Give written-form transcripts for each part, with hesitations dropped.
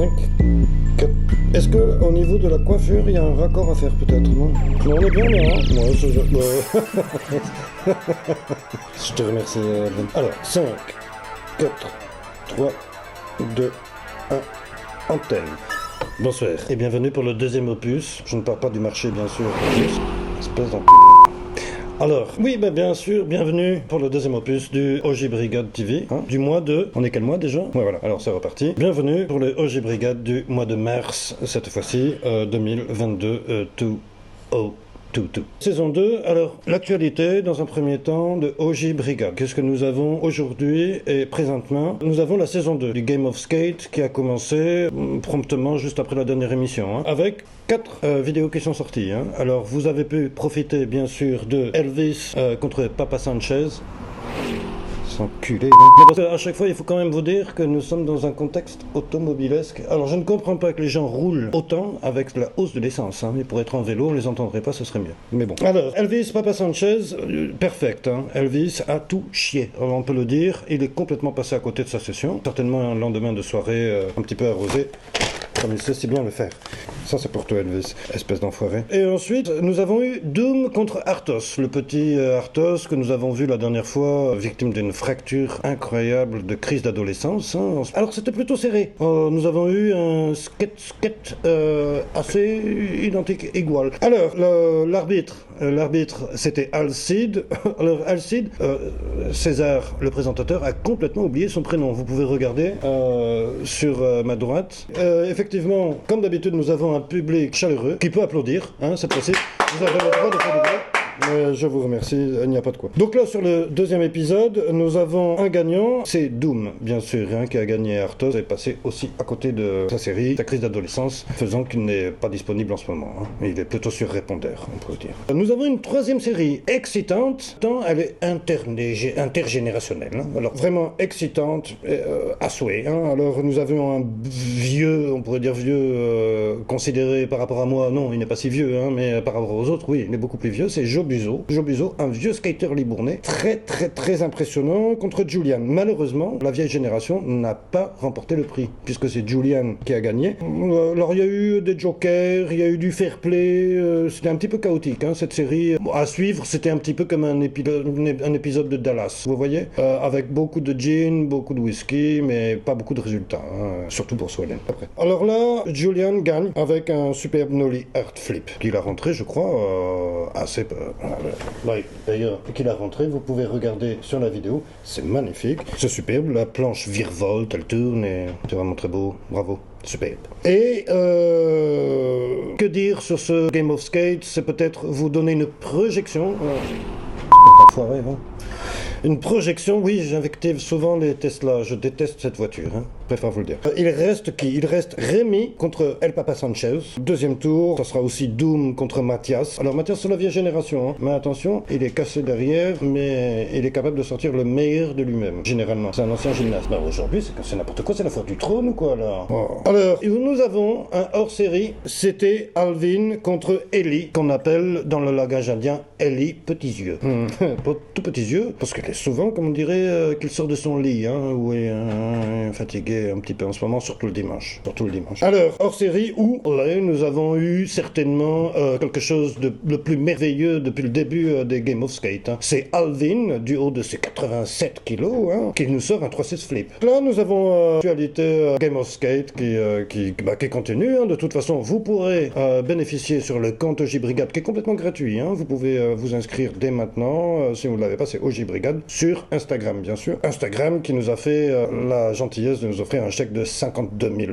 5, 4... Est-ce qu'au niveau de la coiffure, il y a un raccord à faire peut-être, non? On est bien là, hein? Moi, je te remercie, Alvin. Alors, 5, 4, 3, 2, 1, antenne. Bonsoir et bienvenue pour le deuxième opus. Je ne parle pas du marché, bien sûr. Espèce d'en... Alors, oui, bien sûr, bienvenue pour le deuxième opus du OJ Brigade TV, hein, du mois de... On est quel mois déjà? Ouais, voilà, alors c'est reparti. Bienvenue pour le OJ Brigade du mois de mars, cette fois-ci, 2022, Saison 2, alors l'actualité dans un premier temps de OJ Brigade. Qu'est-ce que nous avons aujourd'hui et présentement? Nous avons la saison 2 du Game of Skate qui a commencé promptement juste après la dernière émission, hein, avec 4 vidéos qui sont sorties. Hein. Alors vous avez pu profiter bien sûr de Elvis contre Papa Sanchez. Enculé. Mais parce qu'à chaque fois, il faut quand même vous dire que nous sommes dans un contexte automobilesque. Alors, je ne comprends pas que les gens roulent autant avec la hausse de l'essence. Hein. Mais pour être en vélo, on les entendrait pas, ce serait mieux. Mais bon. Alors, Elvis Papa Sanchez, perfect. Hein. Elvis a tout chié. Alors, on peut le dire. Il est complètement passé à côté de sa session. Certainement un lendemain de soirée un petit peu arrosé. Comme il sait si bien le faire. Ça, c'est pour toi, Elvis, espèce d'enfoiré. Et ensuite, nous avons eu Doom contre Arthos, le petit Arthos que nous avons vu la dernière fois, victime d'une fracture incroyable de crise d'adolescence. Hein. Alors, c'était plutôt serré. Nous avons eu un skate assez identique, égal. Alors, l'arbitre, c'était Alcide. Alors, Alcide, César, le présentateur, a complètement oublié son prénom. Vous pouvez regarder sur ma droite. Effectivement, comme d'habitude, nous avons un public chaleureux qui peut applaudir, hein, cette fois-ci. Vous avez le droit de faire du bruit. Je vous remercie, il n'y a pas de quoi. Donc là, sur le deuxième épisode, nous avons un gagnant, c'est Doom, bien sûr, hein, qui a gagné Arthos et passé aussi à côté de sa série, sa crise d'adolescence, faisant qu'il n'est pas disponible en ce moment. Hein. Il est plutôt sur répondeur, on peut dire. Nous avons une troisième série excitante, tant elle est intergénérationnelle. Hein. Alors, vraiment excitante, à souhait. Hein. Alors, nous avions un vieux, on pourrait dire vieux, considéré par rapport à moi, non, il n'est pas si vieux, hein, mais par rapport aux autres, oui, il est beaucoup plus vieux, c'est Joe Buzo, un vieux skater libournais, très impressionnant contre Julian. Malheureusement, la vieille génération n'a pas remporté le prix, puisque c'est Julian qui a gagné. Alors il y a eu des jokers, il y a eu du fair play, c'était un petit peu chaotique, hein, cette série. À suivre, c'était un petit peu comme un épisode de Dallas, vous voyez, avec beaucoup de gin, beaucoup de whisky, mais pas beaucoup de résultats, hein, surtout pour Sweden. Après. Alors là, Julian gagne avec un superbe nollie earth flip, qu'il a rentré, je crois, assez peu. D'ailleurs, qu'il a rentré, vous pouvez regarder sur la vidéo, c'est magnifique, c'est superbe, la planche virevolte, elle tourne et c'est vraiment très beau, bravo. Superbe. Et que dire sur ce Game of Skate? C'est peut-être vous donner une projection. Enfoiré, hein. Une projection, oui, j'invective souvent les Tesla, je déteste cette voiture, hein. Je préfère vous le dire. Il reste qui? Il reste Rémi contre El Papa Sanchez. Deuxième tour, ça sera aussi Doom contre Mathias. Alors Mathias, c'est la vieille génération, hein. Mais attention, il est cassé derrière, mais il est capable de sortir le meilleur de lui-même, généralement. C'est un ancien gymnaste. Bah aujourd'hui, c'est n'importe quoi, c'est la faute du trône ou quoi, là? Oh. Alors, nous avons un hors-série, c'était Alvin contre Ellie, qu'on appelle dans le langage indien Ellie Petits Yeux. Pas tout petits yeux, parce qu'elle est souvent, comme on dirait, qu'il sort de son lit, hein, ou est fatigué un petit peu en ce moment, surtout le dimanche. Alors, hors série où, là, nous avons eu certainement quelque chose de le plus merveilleux depuis le début des Game of Skate. Hein. C'est Alvin, du haut de ses 87 kilos, hein, qui nous sort un 3-6 flip. Là, nous avons l'actualité Game of Skate qui continue. Hein. De toute façon, vous pourrez bénéficier sur le compte OJ Brigade, qui est complètement gratuit. Hein. Vous pouvez vous inscrire dès maintenant, si vous ne l'avez pas, c'est OJ Brigade, sur Instagram, bien sûr. Instagram qui nous a fait la gentillesse de nous offrir un chèque de 52 000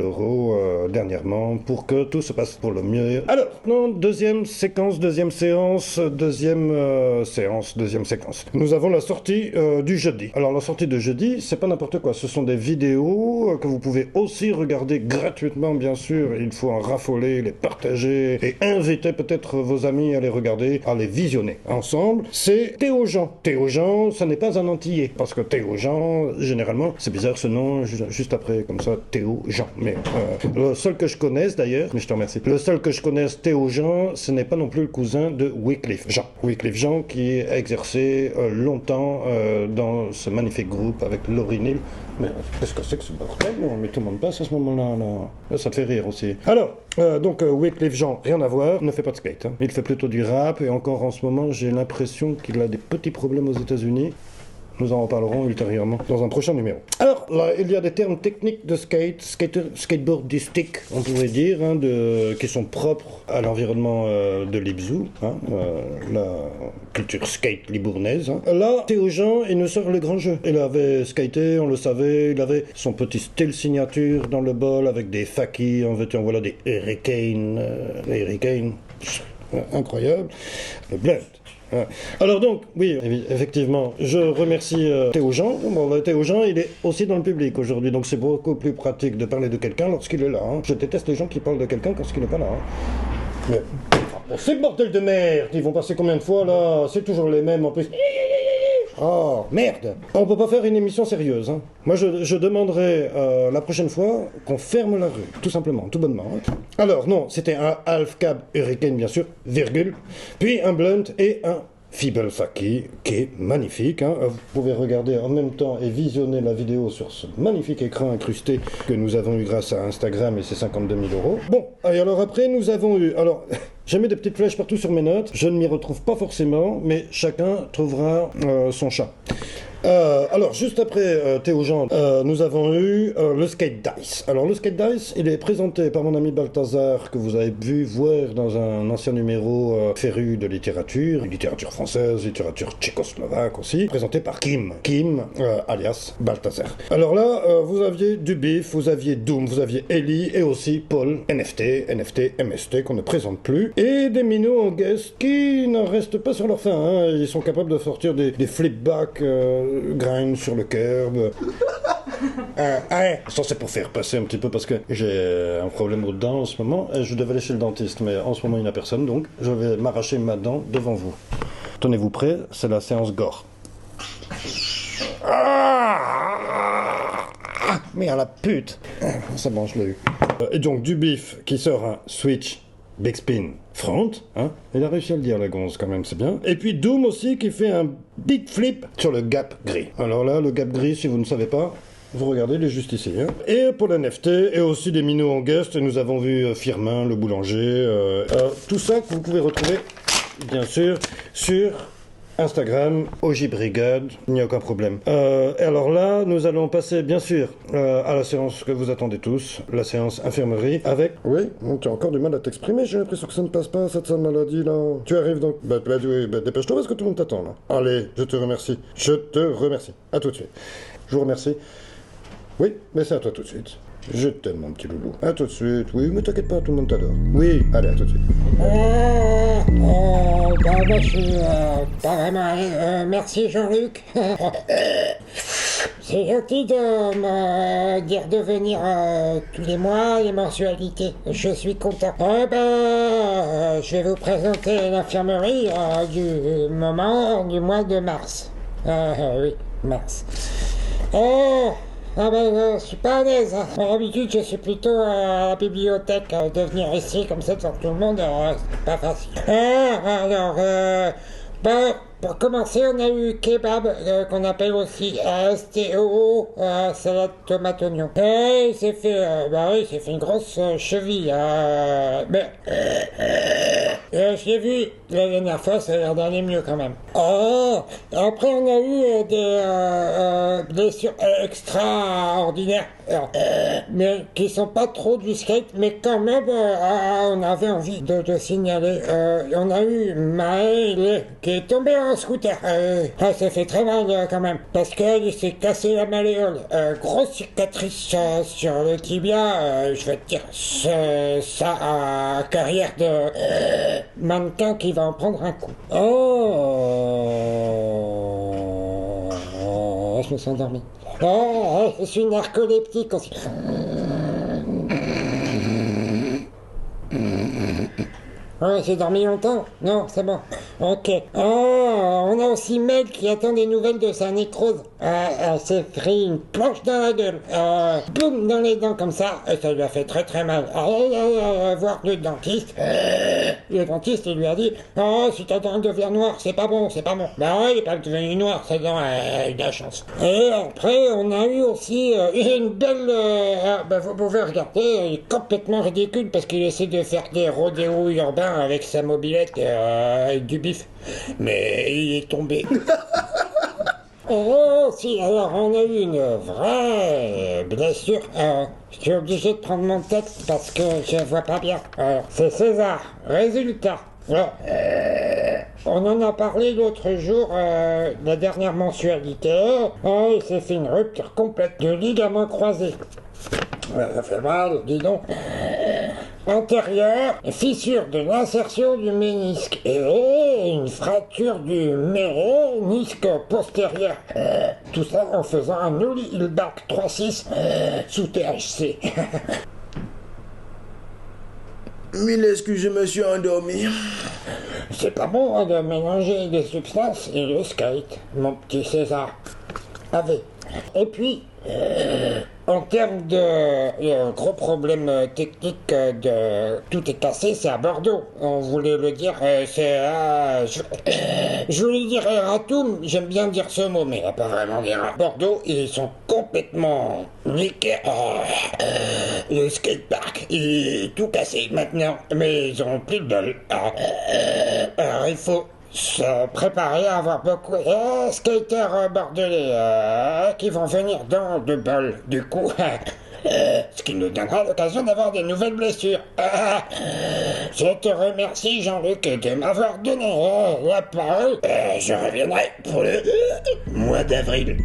€ dernièrement pour que tout se passe pour le mieux. Alors, non, deuxième séquence. Nous avons la sortie du jeudi. Alors, la sortie de jeudi, c'est pas n'importe quoi. Ce sont des vidéos que vous pouvez aussi regarder gratuitement, bien sûr. Il faut en raffoler, les partager et inviter peut-être vos amis à les regarder, à les visionner ensemble. C'est Théo Jean. Théo Jean, ce n'est pas un Antillais, parce que Théo Jean, généralement, c'est bizarre ce nom, juste après après comme ça Théo Jean. Mais le seul que je connaisse d'ailleurs, mais je te remercie, le seul que je connaisse Théo Jean, ce n'est pas non plus le cousin de Wycliffe Jean. Wycliffe Jean qui a exercé longtemps dans ce magnifique groupe avec Laurie Neal. Mais qu'est-ce que c'est que ce bordel? Mais tout le monde passe à ce moment-là. Là, ça te fait rire aussi. Alors, donc Wycliffe Jean, rien à voir, ne fait pas de skate. Hein. Il fait plutôt du rap et encore en ce moment, j'ai l'impression qu'il a des petits problèmes aux États-Unis. Nous en reparlerons ultérieurement dans un prochain numéro. Alors, là, il y a des termes techniques de skateboardistique, on pourrait dire, hein, qui sont propres à l'environnement de l'Ibzou, hein, la culture skate libournaise. Hein. Là, Théo Jean, il nous sort le grand jeu. Il avait skaté, on le savait, il avait son petit style signature dans le bol avec des fakis, en veux-tu en voilà, des hurricanes, incroyable. Le blunt. Alors donc, oui, effectivement, je remercie Théo Jean. Bon, Théo Jean, il est aussi dans le public aujourd'hui, donc c'est beaucoup plus pratique de parler de quelqu'un lorsqu'il est là. Hein. Je déteste les gens qui parlent de quelqu'un quand il n'est pas là. Hein. Mais, c'est le bordel de merde. Ils vont passer combien de fois là? C'est toujours les mêmes en plus. Oh, merde! On peut pas faire une émission sérieuse. Hein. Moi, je demanderai la prochaine fois qu'on ferme la rue, tout simplement, tout bonnement. Hein. Alors, non, c'était un half cab hurricane, bien sûr, virgule, puis un blunt et un Feeble Faki, qui est magnifique. Hein. Vous pouvez regarder en même temps et visionner la vidéo sur ce magnifique écran incrusté que nous avons eu grâce à Instagram et ses 52 000 €. Bon, et alors après, nous avons eu... Alors, j'ai mis des petites flèches partout sur mes notes. Je ne m'y retrouve pas forcément, mais chacun trouvera son chat. Alors, juste après Théo Jean, nous avons eu le Skate Dice. Alors, le Skate Dice, il est présenté par mon ami Balthazar, que vous avez vu voir dans un ancien numéro féru de littérature française, littérature tchécoslovaque aussi, présenté par Kim, alias Balthazar. Alors là, vous aviez Dubif, vous aviez Doom, vous aviez Ellie et aussi Paul, NFT, MST, qu'on ne présente plus, et des minots en guest qui n'en restent pas sur leur fin. Hein. Ils sont capables de sortir des flip-backs grind sur le curb. Ça c'est pour faire passer un petit peu parce que j'ai un problème aux dents en ce moment et je devais aller chez le dentiste, mais en ce moment il n'y a personne, donc je vais m'arracher ma dent devant vous. Tenez-vous prêts, c'est la séance gore. Mais à la pute. C'est bon, je l'ai eu. Et donc du bif qui sort un switch big spin front, hein. Il a réussi à le dire, la gonze, quand même, c'est bien. Et puis Doom aussi qui fait un big flip sur le gap gris. Alors là, le gap gris, si vous ne savez pas, vous regardez, il est juste ici. Hein. Et pour le NFT, et aussi des minots en guest, nous avons vu Firmin, le boulanger, tout ça que vous pouvez retrouver, bien sûr, sur Instagram, OJ Brigade, il n'y a aucun problème. Et alors là, nous allons passer, bien sûr, à la séance que vous attendez tous, la séance infirmerie, avec... Oui, tu as encore du mal à t'exprimer, j'ai l'impression que ça ne passe pas, cette sale maladie, là. Tu arrives donc... dépêche-toi parce que tout le monde t'attend, là. Allez, je te remercie. Je te remercie. À tout de suite. Je vous remercie. Oui, mais c'est à toi tout de suite. Je t'aime, mon petit loulou. À tout de suite. Oui, mais t'inquiète pas, tout le monde t'adore. Oui, allez, à tout de suite. Je suis pas vraiment allé. Merci, Jean-Luc. C'est gentil de me dire de venir tous les mois, les mensualités. Je suis content. Je vais vous présenter l'infirmerie du moment du mois de mars. Oui, mars. Je suis pas à l'aise. D'habitude, je suis plutôt à la bibliothèque. De venir ici, comme ça, devant tout le monde, c'est pas facile. Pour commencer, on a eu kebab, qu'on appelle aussi STO, salade tomate oignon. Et il s'est fait, il s'est fait une grosse cheville. Je l'ai vu la dernière fois, ça a l'air d'aller mieux quand même. Après on a eu des blessures extraordinaires, mais qui sont pas trop du skate, mais quand même on avait envie de signaler. On a eu Maëlle qui est tombé en scooter. Ça fait très mal quand même, parce qu'il s'est cassé la malléole. Grosse cicatrice sur le tibia. Je vais te dire, ça a carrière de mannequin qui va en prendre un coup. Je me suis endormi. Je suis narcoleptique aussi. J'ai dormi longtemps? Non, c'est bon. Ok. Oh, on a aussi Mel qui attend des nouvelles de sa nécrose. Elle s'est pris une planche dans la gueule. Boum, dans les dents comme ça. Et ça lui a fait très très mal. Voir le dentiste. Le dentiste il lui a dit oh, si ta dent devient noire, c'est pas bon, c'est pas bon. Bah ouais, il est pas devenu noir, sa dent a eu de la chance. Et après, on a eu aussi une belle. Vous pouvez regarder, il est complètement ridicule parce qu'il essaie de faire des rodéos urbains avec sa mobilette et du bif. Mais il est tombé. Oh, si, alors on a eu une vraie blessure. Je suis obligé de prendre mon texte parce que je vois pas bien. C'est César. Résultat. On en a parlé l'autre jour, la dernière mensualité. Il s'est fait une rupture complète de ligament croisé. Ça fait mal, dis donc. Antérieure, fissure de l'insertion du ménisque et une fracture du ménisque postérieur. Tout ça en faisant un Nolly Hillback 3.6 sous THC. Mille excuses, je me suis endormi. C'est pas bon de mélanger des substances et le skate, mon petit César. Avec. Et puis, en termes de gros problèmes techniques, tout est cassé, c'est à Bordeaux. On voulait le dire, je voulais dire Eratum, j'aime bien dire ce mot, mais il n'y a pas vraiment dire. Bordeaux, ils sont complètement niqués. Le skatepark, il est tout cassé maintenant, mais ils ont plus de bol. Alors il faut se préparer à avoir beaucoup de skaters bordelais qui vont venir dans le bol, du coup. Ce qui nous donnera l'occasion d'avoir des nouvelles blessures. Je te remercie, Jean-Luc, de m'avoir donné la parole. Je reviendrai pour le mois d'avril.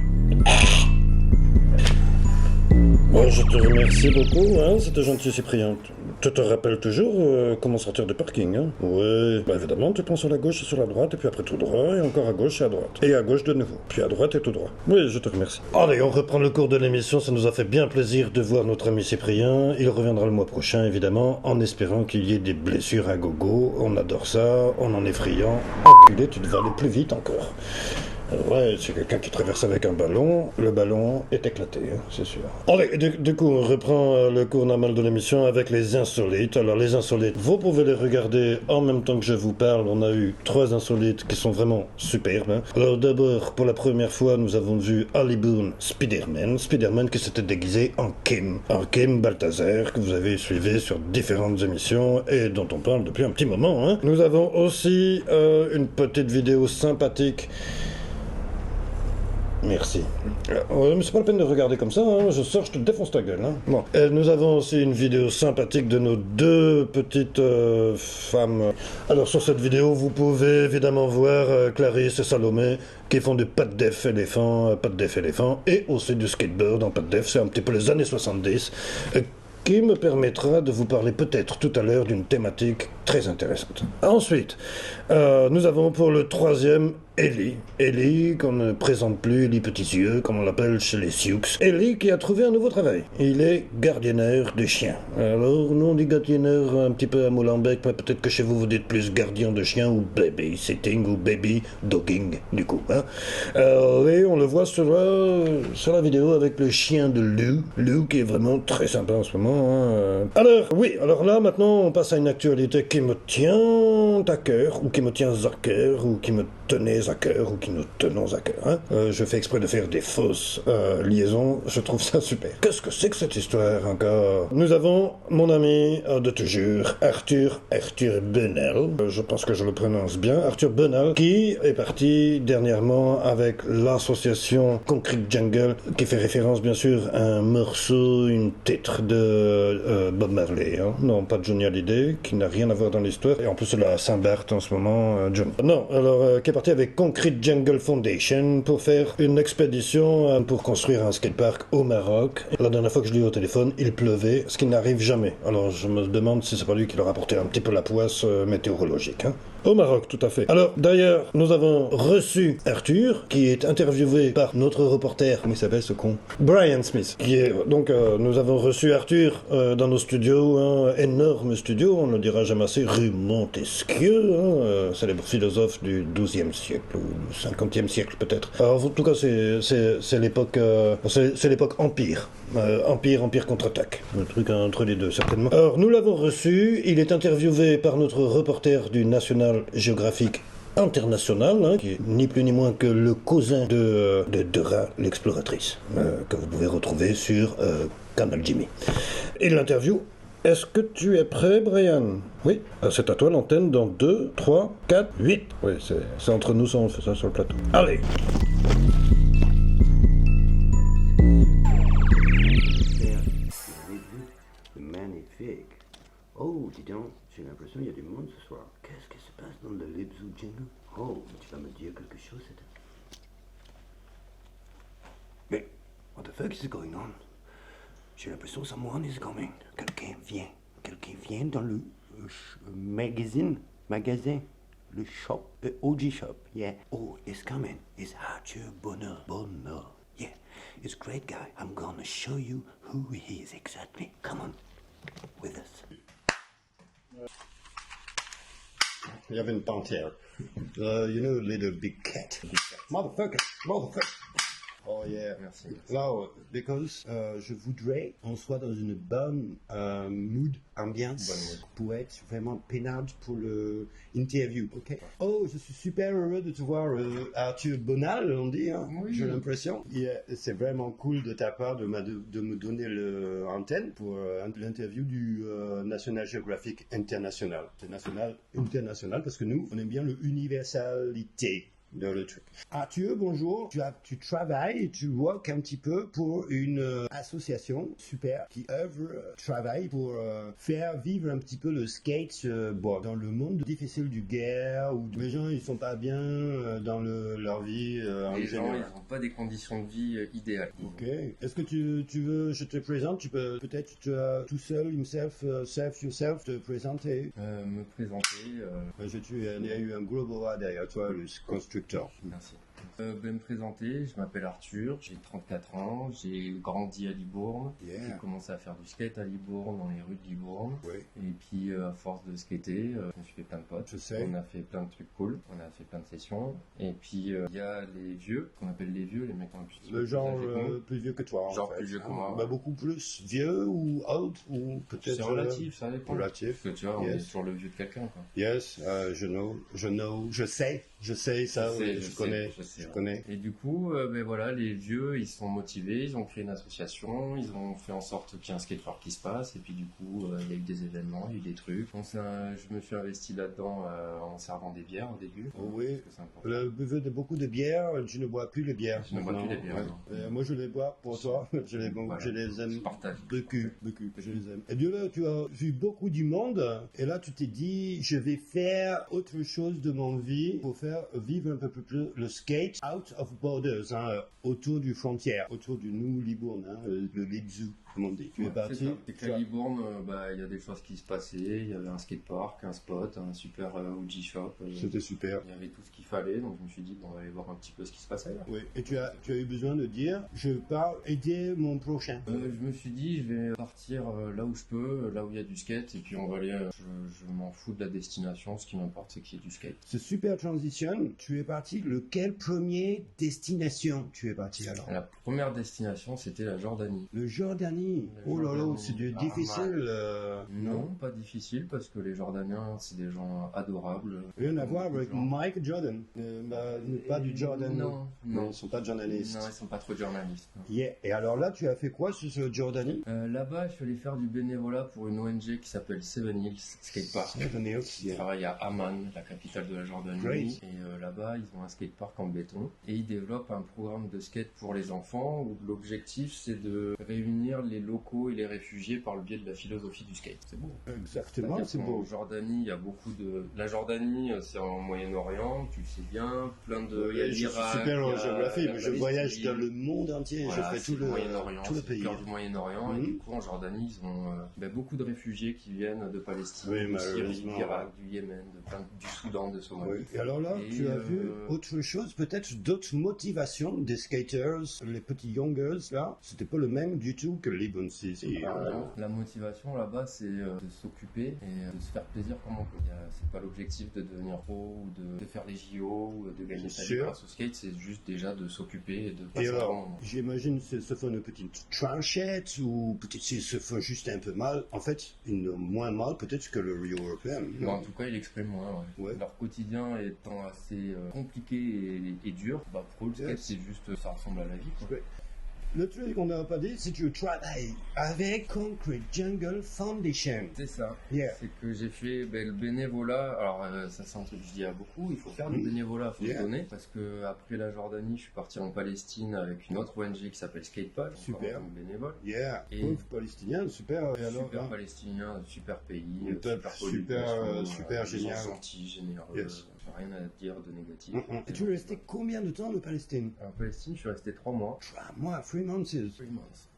Bon, je te remercie beaucoup, hein, c'était gentil, Cyprien. Tu te rappelles toujours comment sortir du parking, hein? Oui, bah évidemment, tu prends sur la gauche et sur la droite, et puis après tout droit, et encore à gauche et à droite. Et à gauche de nouveau, puis à droite et tout droit. Oui, je te remercie. Allez, on reprend le cours de l'émission, ça nous a fait bien plaisir de voir notre ami Cyprien. Il reviendra le mois prochain, évidemment, en espérant qu'il y ait des blessures à gogo. On adore ça, on en est friand. Enculé, tu devais aller plus vite encore. Ouais, c'est quelqu'un qui traverse avec un ballon. Le ballon est éclaté, hein, c'est sûr. Allez, du coup, on reprend le cours normal de l'émission avec les insolites. Alors, les insolites, vous pouvez les regarder en même temps que je vous parle. On a eu 3 insolites qui sont vraiment superbes. Hein. Alors, d'abord, pour la première fois, nous avons vu Ali Boone Spider-Man. Spider-Man qui s'était déguisé en Kim. En Kim Balthazar, que vous avez suivi sur différentes émissions et dont on parle depuis un petit moment. Hein. Nous avons aussi une petite vidéo sympathique. Merci. Mais c'est pas la peine de regarder comme ça, hein. Je sors, je te défonce ta gueule. Hein. Bon. Nous avons aussi une vidéo sympathique de nos 2 petites femmes. Alors sur cette vidéo, vous pouvez évidemment voir Clarisse et Salomé qui font du pas de def éléphant, et aussi du skateboard en pas de def. C'est un petit peu les années 70. Qui me permettra de vous parler peut-être tout à l'heure d'une thématique très intéressante. Ensuite, nous avons pour le 3e Ellie. Ellie, qu'on ne présente plus, Ellie Petits Yeux, comme on l'appelle chez les Sioux. Ellie qui a trouvé un nouveau travail. Il est gardienneur de chiens. Alors, nous on dit gardienneur un petit peu à Molenbeek, mais peut-être que chez vous vous dites plus gardien de chiens ou babysitting ou baby dogging, du coup. Hein. Et on le voit sur la vidéo avec le chien de Lou. Lou qui est vraiment très sympa en ce moment. Hein. Alors là, maintenant, on passe à une actualité qui me tient à cœur, ou qui me tient à cœur, ou qui me tenait à cœur, ou qui nous tenons à cœur. Hein. Je fais exprès de faire des fausses liaisons, je trouve ça super. Qu'est-ce que c'est que cette histoire encore? Nous avons mon ami de toujours, Arthur Benel, je pense que je le prononce bien, Arthur Benel, qui est parti dernièrement avec l'association Concrete Jungle, qui fait référence bien sûr à un morceau, une titre de Bob Marley. Hein. Non, pas Johnny Hallyday, qui n'a rien à voir dans l'histoire, et en plus c'est la Saint-Barth en ce moment, Johnny. Non, alors, qui est parti avec Concrete Jungle Foundation pour faire une expédition pour construire un skatepark au Maroc. La dernière fois que je l'ai eu au téléphone, il pleuvait, ce qui n'arrive jamais. Alors je me demande si c'est pas lui qui leur a apporté un petit peu la poisse météorologique. Hein. Au Maroc, tout à fait. Alors, d'ailleurs, nous avons reçu Arthur, qui est interviewé par notre reporter, comment il s'appelle ce con? Brian Smith. Donc, nous avons reçu Arthur dans nos studios, un énorme studio, on ne le dira jamais assez assez rue Montesquieu, célèbre philosophe du XIIe siècle ou du XVe siècle peut-être. Alors en tout cas c'est l'époque Empire. Empire contre-attaque. Un truc entre les deux, certainement. Alors, nous l'avons reçu. Il est interviewé par notre reporter du National Geographic International, qui est ni plus ni moins que le cousin de Dora l'exploratrice, que vous pouvez retrouver sur Canal Jimmy. Il l'interview. Est-ce que tu es prêt, Brian? Oui. C'est à toi l'antenne dans 2, 3, 4, 8. Oui, c'est entre nous, ça, on fait ça sur le plateau. Allez! Magnifique. Oh, dis donc, j'ai l'impression qu'il y a du monde ce soir. Qu'est-ce qui se passe dans le Libzoo Jingle? Oh, tu vas me dire quelque chose, c'est... Mais, what the fuck is going on? J'ai l'impression someone is coming. Quelqu'un vient dans le magasin, le shop, the OG shop, yeah. Oh, it's coming. It's Arthur Bonner. Yeah, it's a great guy. I'm gonna show you who he is exactly. Come on. With us. Il y avait une panthère. You know, little big cat. Motherfucker. Oh yeah, merci. Now, because je voudrais qu'on soit dans une bonne mood, ambiance, pour être vraiment peinard pour le interview. Ok. Oh, je suis super heureux de te voir, Arthur Bonal, on dit. Hein, oui. J'ai l'impression. C'est vraiment cool de ta part de me donner l'antenne pour l'interview du National Geographic International. C'est international parce que nous, on aime bien l'universalité de le truc. Arthur, bonjour. Tu travailles, tu work un petit peu pour une association super qui travaille pour faire vivre un petit peu le skateboard dans le monde difficile du guerre où les gens ils sont pas bien dans leur vie en Les gens, général. ils n'ont pas des conditions de vie idéales. Ok. Est-ce que tu veux, je te présente, tu peux peut-être tout seul, yourself, te présenter. Me présenter. Il y a eu un gros boa derrière toi, le constructeur. Merci. Me présenter, je m'appelle Arthur, j'ai 34 ans, j'ai grandi à Libourne, Yeah. j'ai commencé à faire du skate à Libourne, dans les rues de Libourne, Oui. et puis à force de skater, je me suis fait plein de potes, Je sais. on a fait plein de trucs cool, on a fait plein de sessions, et puis il y a les vieux, qu'on appelle les vieux, les mecs un petit peu Le plus genre âgés que nous. plus vieux que toi. Genre en fait. plus vieux que moi, Bah, ouais. beaucoup plus vieux ou old ou peut-être. C'est relatif, ça dépend. Relatif. Parce que tu vois, on Yes. est sur le vieux de quelqu'un, quoi. Yes, je sais ça, je connais. Et du coup, ben voilà, les vieux, ils sont motivés, ils ont créé une association, ils ont fait en sorte qu'il y ait un skatepark qui se passe, et puis du coup, il y a eu des événements, il y a eu des trucs. Je me suis investi là-dedans en servant des bières au début. Oh oui. Parce que c'est important. Le buveur de beaucoup de bières, je ne bois plus les bières. Je ne bois plus maintenant. les bières, non. Moi je les bois pour toi, je les Voilà. aime Je partage. beaucoup, je les aime. Et Dieu là, tu as vu beaucoup du monde, et là tu t'es dit, je vais faire autre chose de mon vie pour faire vivre un peu plus le skate out of borders, autour du frontière, autour du nous Libourne, le Libzoo, comme on dit. Tu es parti. C'est qu'à Libourne, il y a des choses qui se passaient, il y avait un skatepark, un spot, un super OG shop. C'était super. Il y avait tout ce qu'il fallait, donc je me suis dit, bon, on va aller voir un petit peu ce qui se passait là. Oui, et tu as eu besoin de dire, je pars aider mon prochain. Je me suis dit, je vais partir là où je peux, là où il y a du skate, et puis on va aller. Je m'en fous de la destination, ce qui m'importe, c'est qu'il y ait du skate. C'est super transition. Tu es parti. Lequel premier destination tu es parti alors? La première destination, c'était la Jordanie. Le Jordanie. Le Oh là là, Jordanie. c'est Ah, difficile. Non, pas difficile, parce que les Jordaniens, c'est des gens adorables. Rien à voir avec Gens- Mike Jordan. Pas du Jordan. Non, Ils non. ne sont pas journalistes. Non, ils sont pas trop journalistes. Yeah. Et alors là, tu as fait quoi sur ce Jordanie? Là-bas, je suis allé faire du bénévolat pour une ONG qui s'appelle Seven Hills Skatepark. Seven Hills, Ils yeah. travaillent à Amman, la capitale de la Jordanie. Great. Et là-bas, ils ont un skatepark en béton. Et ils développent un programme de skate pour les enfants où l'objectif, c'est de réunir les locaux et les réfugiés par le biais de la philosophie du skate. C'est beau. Exactement, C'est-à-dire c'est qu'en beau. Jordanie, il y a beaucoup de... La Jordanie, c'est en Moyen-Orient, tu le sais bien, plein de... Il y a Je suis l'Irak, super en il y a géographie, la mais je voyage Palestine. dans le monde entier. Voilà, je fais c'est tout le Moyen-Orient, tout le c'est pays. cœur du Moyen-Orient, Mhm. et du coup en Jordanie ils ont beaucoup de réfugiés qui viennent de Palestine, Oui, de Syrie, malheureusement, d'Irak, du Yémen, du Soudan, de Somalie. Oui. Et alors là, Et, tu as vu autre chose, peut-être d'autres motivations des skaters, les petits youngers là. C'était pas le même du tout que Liban City. La motivation là-bas, c'est de s'occuper et de se faire plaisir comme on peut. C'est pas l'objectif de devenir pro ou de faire les JO ou de gagner sa vie grâce au skate, c'est juste déjà de s'occuper et de passer un bon moment. J'imagine qu'ils se font une petite tranchette ou peut-être s'ils se font juste un peu mal. En fait, ils ont moins mal peut-être que le Rio européen. En tout cas, ils l'expriment moins. Ouais. Leur quotidien étant assez compliqué et dur, pour eux, le skate, c'est juste, ça ressemble à la vie, quoi. Le truc qu'on n'a pas dit, c'est que tu travailles avec Concrete Jungle Foundation. C'est ça. Yeah. C'est que j'ai fait le bénévolat. Alors ça c'est un truc que je dis à beaucoup. Il faut faire du bénévolat, il faut se donner. Parce que après la Jordanie, je suis parti en Palestine avec une autre ONG qui s'appelle Skatepad. Super. En tant que bénévole. Yeah. Et pauvre palestinien, super. Et alors, super palestinien, super pays, super génial. Gentil, généreux. Yes. Rien à dire de négatif. Et tu es resté combien de temps en Palestine? En Palestine, je suis resté 3 mois. 3 mois, 3 months. 3 months.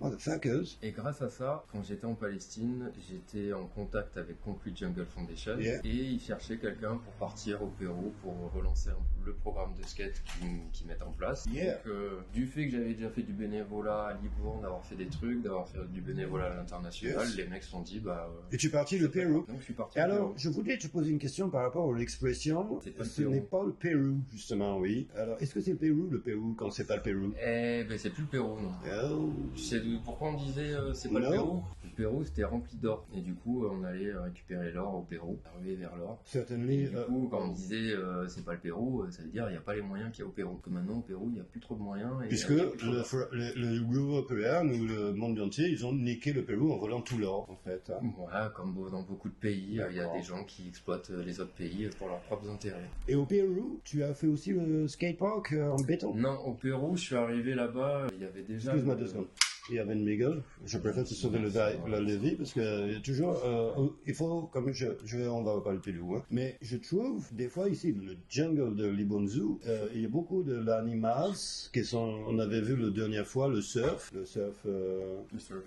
Motherfuckers. Et grâce à ça, quand j'étais en Palestine, j'étais en contact avec Concrete Jungle Foundation et ils cherchaient quelqu'un pour partir au Pérou pour relancer le programme de skate qu'ils mettent en place. Donc, du fait que j'avais déjà fait du bénévolat à Libourne, d'avoir fait des trucs, d'avoir fait du bénévolat à l'international, les mecs se sont dit et tu es parti au Pérou. Donc je suis parti. Et alors, je voulais te poser une question par rapport à l'expression. Ce n'est pas le Pérou, justement, oui. Alors, est-ce que c'est le Pérou, quand c'est pas le Pérou? C'est plus le Pérou, non. Pourquoi on disait c'est pas le Pérou? Le Pérou c'était rempli d'or et du coup on allait récupérer l'or au Pérou, arriver vers l'or. Certainement. Du coup quand on disait c'est pas le Pérou, ça veut dire il n'y a pas les moyens qu'il y a au Pérou. Que maintenant au Pérou il n'y a plus trop de moyens. Puisque le groupe européen ou le monde entier ils ont niqué le Pérou en volant tout l'or en fait. Voilà, comme dans beaucoup de pays, il y a des gens qui exploitent les autres pays pour leurs propres intérêts. Et au Pérou, tu as fait aussi le skatepark en béton? Non, au Pérou je suis arrivé là-bas, il y avait déjà... Excuse-moi 2 secondes. Il y avait une méga. Je préfère te sauver la levée parce que toujours, il faut, comme on va parler plus loin, mais je trouve, des fois ici, le jungle de Liban Zoo, il y a beaucoup de animals qui sont, on avait vu la dernière fois le surf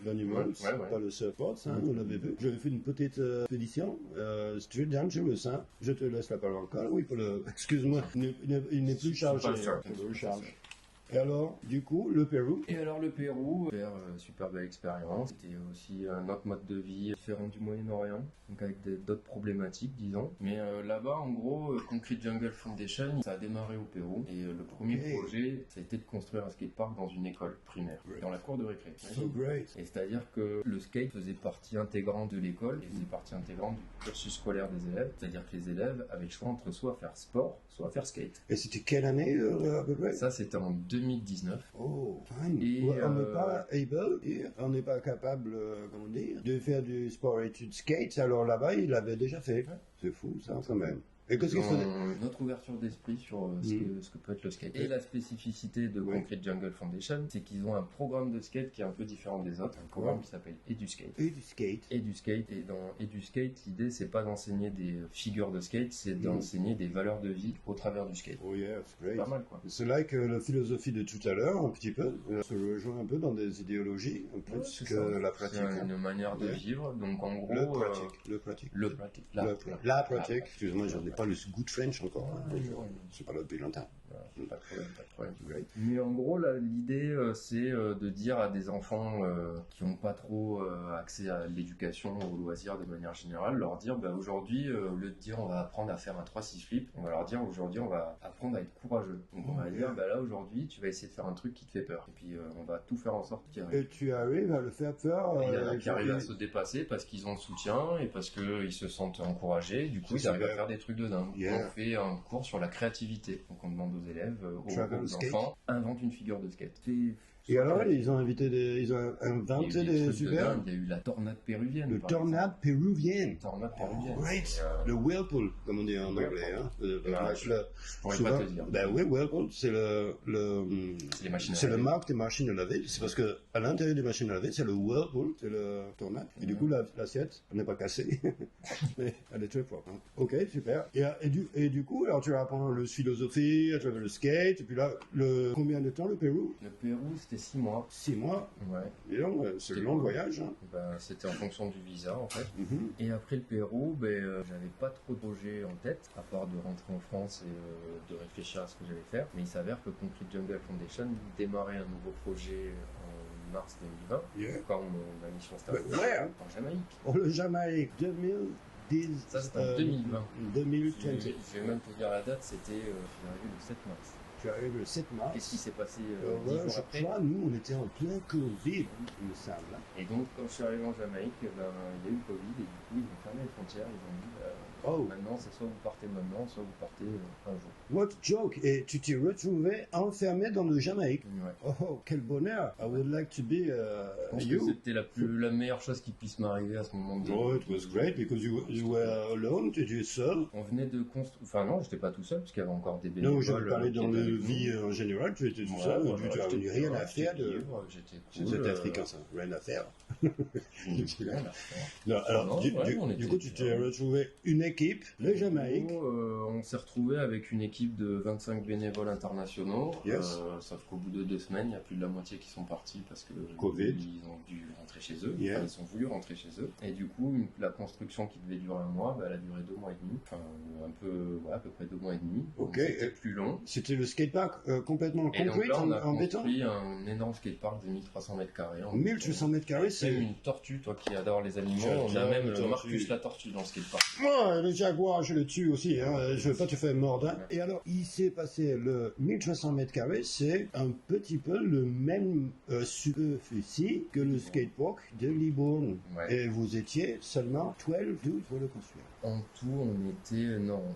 d'animals, pas le surfboard, ça, on l'avait vu. J'avais fait une petite expédition, c'est très dangereux, hein. Je te laisse la parole encore. Oui, excuse-moi, il n'est plus chargé. Et alors, du coup, le Pérou? Et alors le Pérou, super belle expérience. C'était aussi un autre mode de vie différent du Moyen-Orient, donc avec d'autres problématiques, disons. Mais là-bas, en gros, Concrete Jungle Foundation, ça a démarré au Pérou. Et le premier projet, ça a été de construire un skatepark dans une école primaire, dans la cour de récré. So great. Et c'est-à-dire que le skate faisait partie intégrante de l'école et faisait partie intégrante du cursus scolaire des élèves. C'est-à-dire que les élèves avaient le choix entre soit faire sport, soit faire skate. Et c'était quelle année à peu près? Ça, c'était en 2019. Oh, fine. Et on n'est pas able, on n'est pas capable, comment dire, de faire du sport-études skate. Alors là-bas, il l'avait déjà fait. C'est fou, ça, quand même. Et qu'est-ce qu'il faisait? Notre ouverture d'esprit sur ce que peut être le skate. Et la spécificité de Concrete Jungle Foundation, c'est qu'ils ont un programme de skate qui est un peu différent des autres. Un programme qui s'appelle EduSkate. EduSkate. Et dans EduSkate, l'idée, c'est pas d'enseigner des figures de skate, c'est d'enseigner des valeurs de vie au travers du skate. Oh yeah, c'est great. Pas mal, quoi. C'est là que la philosophie de tout à l'heure, un petit peu, se rejoint un peu dans des idéologies, en plus que la pratique. C'est une manière de vivre, donc en gros... Le pratique. La pratique. Excuse-moi, j'en ai pas le goût de French encore. C'est pas là depuis longtemps. Pas de problème. Mais en gros, l'idée, c'est de dire à des enfants qui n'ont pas trop accès à l'éducation, aux loisirs de manière générale, leur dire aujourd'hui, au lieu de dire on va apprendre à faire un 3-6 flip, on va leur dire aujourd'hui on va apprendre à être courageux. Donc on va dire là aujourd'hui tu vas essayer de faire un truc qui te fait peur. Et puis on va tout faire en sorte qu'il arrive. Et tu arrives à le faire peur. Il y en a qui arrivent à se dépasser parce qu'ils ont le soutien et parce qu'ils se sentent encouragés. Du coup, ils arrivent à faire des trucs de dingue. On fait un cours sur la créativité. Donc on demande aux élèves, aux enfants, invente une figure de skate. Et alors, ils ont inventé ils ont inventé des super. Il y a eu la tornade péruvienne. Le tornade péruvienne. Great. Le whirlpool, comme on dit en anglais. Hein. Je pourrais pas te dire. Ben oui, whirlpool, c'est c'est le marque des machines à laver. C'est parce que à l'intérieur des machines à laver, c'est le whirlpool, c'est le tornade. Et du coup, l'assiette n'est pas cassée, mais elle est très propre. Hein. Ok, super. Et du coup, alors tu apprends le philosophie, tu vas le skate, et puis là, combien de temps le Pérou? Le Pérou, c'était 6 mois. 6 mois? Ouais. Et donc, c'est un long voyage. Hein. C'était en fonction du visa, en fait. Et après le Pérou, j'avais pas trop de projets en tête, à part de rentrer en France et de réfléchir à ce que j'allais faire. Mais il s'avère que Concrete Jungle Foundation démarrait un nouveau projet en mars 2020, Yeah. quand ma mission s'est Mais arrêtée where? en Jamaïque. Oh, le Jamaïque, 2010. Ça, c'était en 2020. 2020. Je vais même te dire la date, c'était, je suis arrivé le 7 mars. Tu arrives le 7 mars. Qu'est-ce qui s'est passé 10 Ouais, jours je après? crois, nous, on était en plein Covid, il me semble. Et donc, quand je suis arrivé en Jamaïque, il y a eu le Covid, et du coup, ils ont fermé les frontières, ils ont dit, maintenant, c'est soit vous partez maintenant, soit vous partez un jour. What joke! Et tu t'es retrouvé enfermé dans le Jamaïque. Ouais. Oh, quel bonheur! I would like to be Je pense que you. c'était la meilleure chose qui puisse m'arriver à ce moment de Oh, it was great because you were alone, tu étais seul. On venait de construire. Enfin, non, j'étais pas tout seul, parce qu'il y avait encore des bénévoles. Non, je parlais qui dans étaient la avec nous. vie en général, tu étais tout Ouais, seul, voilà, tu j'étais n'avais rien à j'étais faire de. libre, j'étais cool. C'était africain, ça, rien à faire. Rien à faire. Non, alors, Non, ouais, on du était coup, tu t'es bien. retrouvé une équipe, le Jamaïque. On s'est retrouvé avec une équipe de 25 bénévoles internationaux. Yes. Sauf qu'au bout de 2 semaines, il y a plus de la moitié qui sont partis parce que Covid. ils ont dû rentrer chez eux. Yeah. Enfin, ils ont voulu rentrer chez eux. Et du coup, la construction qui devait durer un mois, elle a duré 2 mois et demi. Enfin, à peu près 2 mois et demi. Ok. Donc, c'était plus long. C'était le skatepark complètement en Et donc concrete, là, on a en béton. construit un énorme skatepark de 1300 mètres carrés. 1300 mètres carrés, Même c'est. une tortue, toi qui adores les animaux. On a J'adore même les tortues. Marcus la tortue dans le skatepark. Moi, le jaguar, je le tue aussi, hein. Je veux pas te faire mordre. Hein. Et alors, il s'est passé le 1300 mètres carrés, c'est un petit peu le même superficie que le skatepark de Libourne. Ouais. Et vous étiez seulement 12 dudes pour le construire. En tout,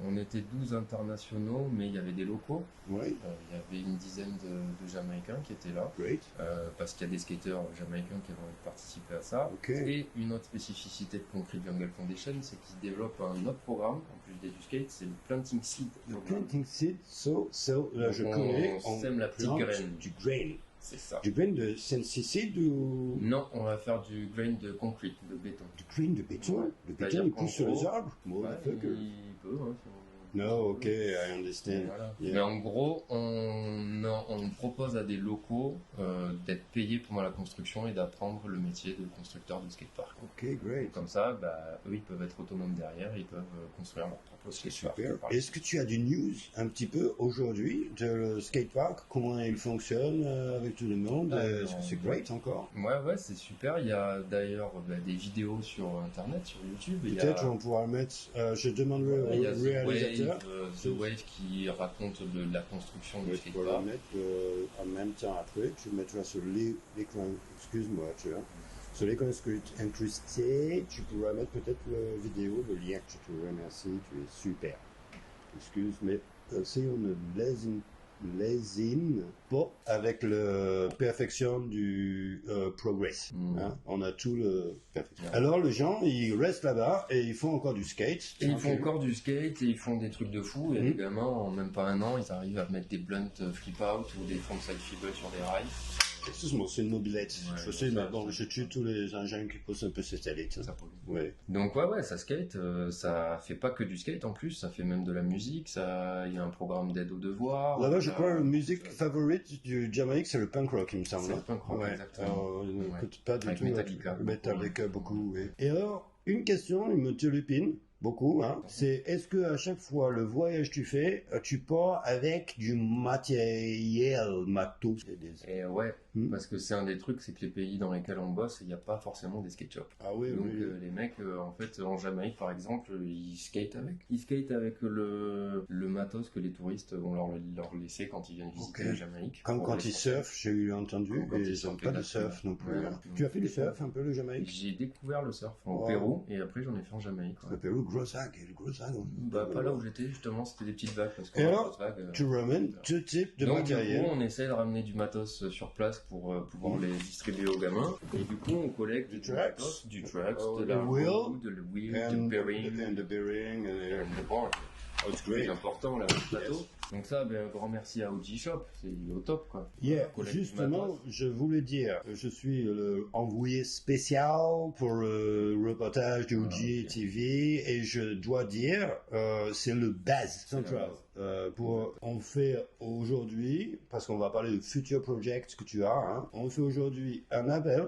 on était 12 internationaux, mais il y avait des locaux. Oui, Il y avait une dizaine de Jamaïcains qui étaient là, great. parce qu'il y a des skateurs jamaïcains qui ont participé à ça. Ok. Et une autre spécificité de Concrete Jungle Foundation, c'est qu'ils développent un autre programme, en plus du skate, c'est le Planting Seed. Le planting seed, là, Donc je on connais. sème la petite plante graine. Du grain. C'est ça. Du grain de sensi seed ou Non, on va faire du grain de concrete, de béton. du grain de béton? Ouais. Le C'est-à-dire béton, il qu'en pousse sur les gros, arbres? Ouais, Motherfucker. il peut, hein, si on- No, ok, I understand. Voilà. Yeah. Mais en gros, on propose à des locaux d'être payés pendant la construction et d'apprendre le métier de constructeur de skatepark. Ok, great. Comme ça, eux, ils peuvent être autonomes derrière, ils peuvent construire leur propre C'est skatepark. super. Est-ce que tu as du news un petit peu aujourd'hui de le skatepark? Comment il fonctionne avec tout le monde? Est-ce que c'est great encore? Ouais, c'est super. Il y a d'ailleurs des vidéos sur Internet, sur YouTube. Peut-être on pourra le mettre. Je demanderai Il y a au The réalisateur. The Wave qui raconte de la construction du Ouais, tu pourras skatepark. le mettre en même temps après. Tu mettras sur l'écran. Excuse-moi, tu vois. Sur l'écran incrusté, tu pourras mettre peut-être la vidéo, le lien. Je te remercie, tu es super. Excuse, mais si on ne lésine pas avec la perfection du progress. Hein? On a tout le perfection. Ouais. Alors les gens, ils restent là-bas et ils font encore du skate. Et ils font tranquille. encore du skate et ils font des trucs de fou. Et les gamins, en même pas un an, ils arrivent à mettre des blunts flip-out ou des frontside flip sur des rails. Excuse-moi, c'est une mobilette. Ouais, je sais, ça, mais bon, ça- je tue tous les engins qui poussent un peu cette allée. Ça pollue. Ouais. Donc ouais, ça skate, ça fait pas que du skate en plus, ça fait même de la musique, il y a un programme d'aide aux devoirs. Là-bas, je Ça- crois que la musique favorite du Jamaïque, c'est le punk rock, il me semble. C'est le punk rock, Ouais. exactement. Alors, je n'écoute pas du Avec tout Metallica, le Metallica beaucoup. beaucoup. Oui. Et alors, une question, il me turlupine beaucoup, hein, c'est est-ce que à chaque fois le voyage que tu fais, tu pars avec du matériel, matos? Et ouais, Hmm. parce que c'est un des trucs, c'est que les pays dans lesquels on bosse, il n'y a pas forcément des skate shops. Ah oui, Donc oui. les mecs, en fait, en Jamaïque par exemple, ils skatent avec. Ils skatent avec le matos que les touristes vont leur laisser quand ils viennent visiter Ok. la Jamaïque. Comme Pour quand les ils Français. surfent, j'ai eu entendu, Comme quand et ils ils n'ont surfent, pas de exactement. surf non plus. Ouais. hein. Tu as fait du surf un peu, le Jamaïque? J'ai découvert le surf en Wow. Pérou et après j'en ai fait en Jamaïque. Ouais. Le Pérou, gros sac, le gros sac. Bah pas là où j'étais justement, c'était des petites vagues parce que Et les alors, grosses vagues, Tu ramènes tout type de donc matériel. du coup, on essaie de ramener du matos sur place pour pouvoir les distribuer aux gamins. Et du coup, on collecte du tracks. matos, du tracks, Oh, de the la wheel. roue, de le wheel, and du bearing, and the bearing, and le board. oh, it's C'est great. important là, le plateau. Donc ça, grand merci à OG Shop, c'est au top quoi. Yeah, On collecte du justement, matos. je voulais dire, je suis le envoyé spécial pour le reportage de OG ok. TV et je dois dire, c'est le base central. On fait aujourd'hui, parce qu'on va parler de future projects que tu as, hein, on fait aujourd'hui un appel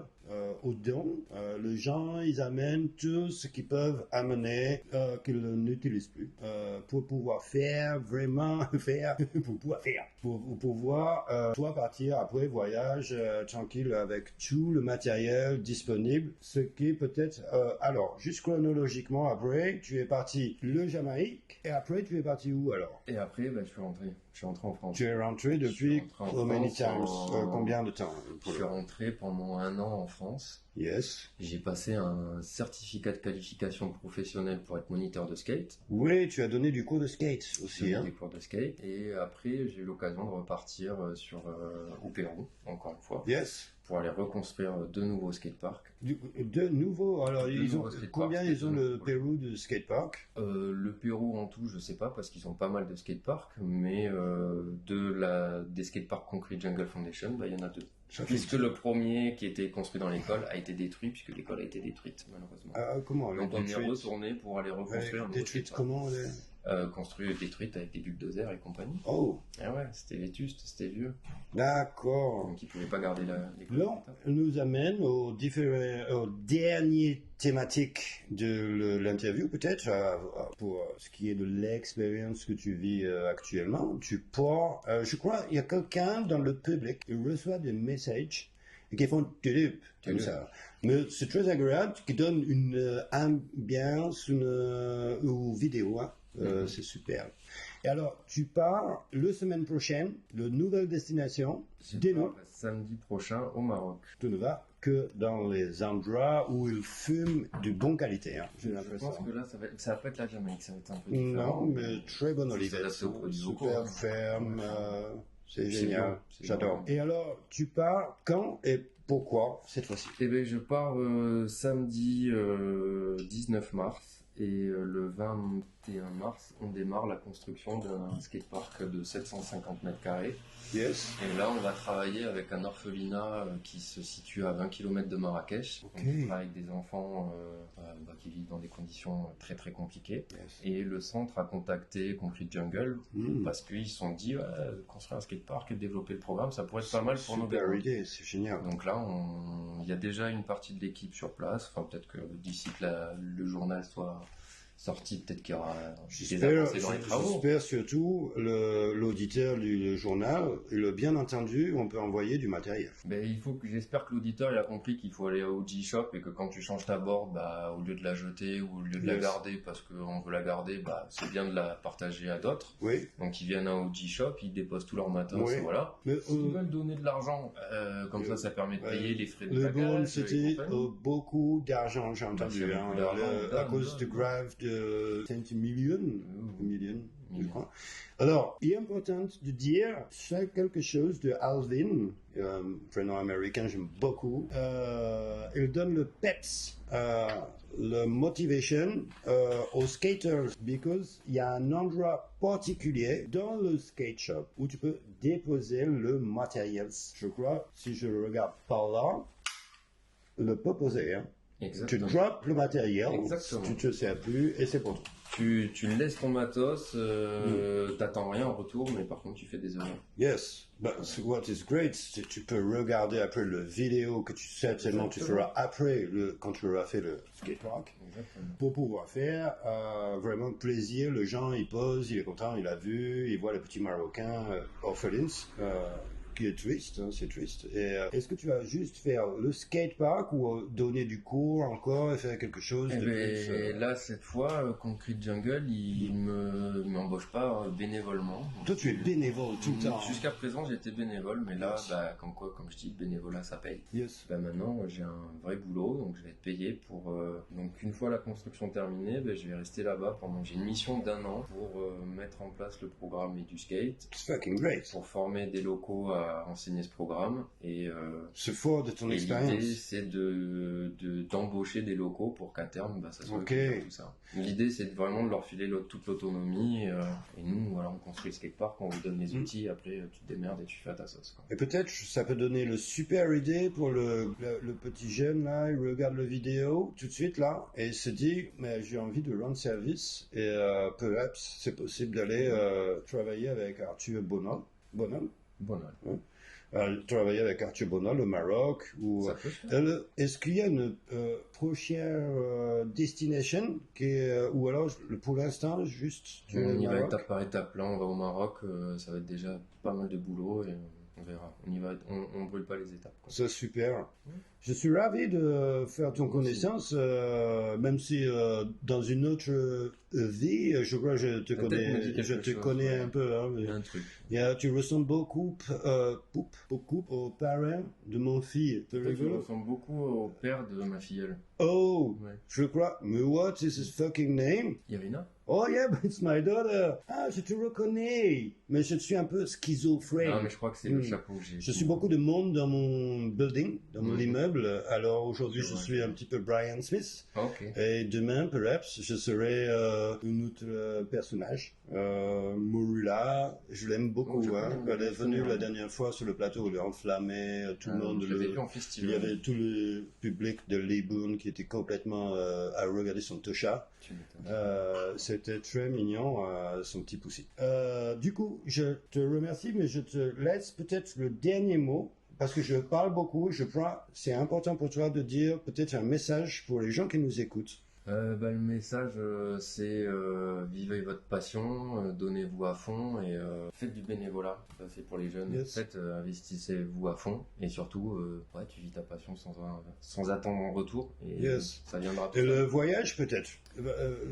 aux dons. Les gens, ils amènent tout ce qu'ils peuvent amener qu'ils n'utilisent plus pour pouvoir faire vraiment pour pouvoir toi partir après voyage tranquille avec tout le matériel disponible. Ce qui peut-être alors juste chronologiquement après, tu es parti le Jamaïque et après tu es parti où alors? Et après, je suis rentré. Je suis rentré en France. Tu es rentré depuis how many times? Combien de temps? Je suis rentré pendant 1 an en France. Yes. J'ai passé un certificat de qualification professionnelle pour être moniteur de skate. Oui, tu as donné du cours de skate aussi. J'ai donné des cours de skate. Et après, j'ai eu l'occasion de repartir au Pérou, encore une fois. Yes. Pour aller reconstruire 2 nouveaux skateparks. De nouveaux, alors combien ils ont le Pérou de skatepark? Le Pérou en tout, je sais pas, parce qu'ils ont pas mal de skateparks, mais des skateparks Concrete Jungle Foundation, il y en a 2. Puisque le premier qui était construit dans l'école a été détruit, puisque l'école a été détruite, malheureusement. Comment? Donc on est retourné pour aller reconstruire un nouveau détruite skatepark. comment? Construit détruite avec des bulldozers et compagnie. Oh. Ah ouais, c'était vétuste, c'était vieux. D'accord. Donc ils pouvaient pas garder l'école. Là, nous amène aux dernières thématiques de l'interview, peut-être, pour ce qui est de l'expérience que tu vis actuellement. Je crois, il y a quelqu'un dans le public qui reçoit des messages et qui font comme ça. Mais c'est très agréable, qui donne une ambiance, une vidéo, hein. C'est super. Et alors, tu pars la semaine prochaine, la nouvelle destination, samedi prochain au Maroc. Tu ne vas que dans les endroits où ils fument de bonne qualité. Hein. Je pense que là, ça va pas être la Jamaïque, ça va être un peu différent. Non, mais très bonne olive. Super ferme. C'est génial. J'adore. Bon. Et alors, tu pars quand et pourquoi cette fois-ci? Eh bien, je pars samedi 19 mars. Et le 21 mars, on démarre la construction d'un skatepark de 750 mètres carrés. Yes. Et là, on va travailler avec un orphelinat qui se situe à 20 km de Marrakech. Okay. On travaille avec des enfants qui vivent dans des conditions très très compliquées. Yes. Et le centre a contacté Concrete Jungle parce qu'ils se sont dit construire un skatepark et développer le programme, ça pourrait être pas mal pour nos gamins. Super idée, c'est génial. Donc là, il y a déjà une partie de l'équipe sur place. Enfin, peut-être que d'ici que le journal soit sorti, peut-être qu'il y aura des avancées dans les travaux. J'espère surtout l'auditeur du journal, il a bien entendu, on peut envoyer du matériel. J'espère que l'auditeur il a compris qu'il faut aller au G-Shop et que quand tu changes ta board, au lieu de la jeter ou au lieu de la garder parce qu'on veut la garder, c'est bien de la partager à d'autres. Oui. Donc ils viennent au G-Shop, ils déposent tout leur matos, voilà. Mais s'ils veulent donner de l'argent, comme ça permet de payer les frais de package. Le bon, c'était beaucoup d'argent, j'ai entendu, à cause de grave de 20 millions, je crois. Alors, il est important de dire quelque chose de Alvin, prénom américain, j'aime beaucoup. Il donne le peps, le motivation aux skaters, because il y a un endroit particulier dans le skate shop où tu peux déposer le matériel. Je crois, si je le regarde par là, le peut poser, hein. Exactement. Tu drops le matériel, tu te sers plus et c'est pour toi. Tu laisses ton matos, t'attends rien en retour, mais par contre tu fais des erreurs. Yes, but what is great, c'est que tu peux regarder après le vidéo que tu certainement tu feras après quand tu auras fait le skatepark, pour pouvoir faire vraiment plaisir. Le gens il pose, il est content, il a vu, il voit le petit Marocain orphelins. Qui est triste, hein, c'est triste. Et est-ce que tu vas juste faire le skatepark ou donner du cours encore et faire quelque chose de plus Là, cette fois, Concrete Jungle, il m'embauche pas bénévolement. Toi, tu es bénévole tout le temps. Jusqu'à présent, j'étais bénévole, mais là, comme je dis, bénévolat, ça paye. Yes. Maintenant, j'ai un vrai boulot, donc je vais être payé pour... Donc, une fois la construction terminée, je vais rester là-bas pendant... J'ai une mission d'1 an pour mettre en place le programme et du skate. It's fucking great. Pour former des locaux à enseigner ce programme et c'est fort de ton expérience. L'idée c'est d'embaucher des locaux pour qu'à terme ça soit tout ça. L'idée c'est vraiment de leur filer toute l'autonomie et nous on construit le skatepark, on vous donne les outils, après tu te démerdes et tu fais à ta sauce. Et peut-être ça peut donner le super idée pour le petit jeune là, il regarde la vidéo tout de suite là et il se dit mais j'ai envie de rendre service et perhaps c'est possible d'aller travailler avec Arthur Bonhomme. travailler avec Arthur Bonal au Maroc. Ça peut se faire. Est-ce qu'il y a une prochaine destination ou alors pour l'instant juste du On y va Maroc? étape par étape. Là, on va au Maroc, ça va être déjà pas mal de boulot et on verra. On brûle pas les étapes, quoi. C'est super. Je suis ravi de faire ton connaissance, même si dans une autre vie, je crois que je te La tête me dit quelque je te chose, connais ouais. un peu. Hein, Il y a un truc. tu ressembles beaucoup aux parents de mon fils. C'est Toi, tu rigolo. ressembles beaucoup au père de ma filleule. Oh, Ouais. je crois. Mais what is his fucking name? Irina? Oh yeah, but it's my daughter. Ah, je te reconnais. Mais je suis un peu schizophrène. Non, mais je crois que c'est le chapeau que j'ai. Je suis beaucoup de monde dans mon building, dans mon immeuble. Alors aujourd'hui, je Ouais. suis un petit peu Brian Smith. Ok. Et demain, perhaps, je serai un autre personnage. Morula, je l'aime beaucoup. Oh, je Hein. connais, Elle est venue ouais. la dernière fois sur le plateau, elle est enflammée, tout le monde. Je l'avais vu en Il festival. y avait tout le public de Libourne qui était complètement à regarder son tosha. Tu m'étonnes. C'était très mignon, son petit poussi. Du coup, je te remercie, mais je te laisse peut-être le dernier mot, parce que je parle beaucoup, je crois c'est important pour toi de dire peut-être un message pour les gens qui nous écoutent. Le message, c'est vivez votre passion, donnez-vous à fond et faites du bénévolat. Ça, c'est pour les jeunes. Yes. Faites, investissez-vous à fond et surtout, tu vis ta passion sans attendre en retour et Yes. ça viendra tout Et seul. le voyage peut-être.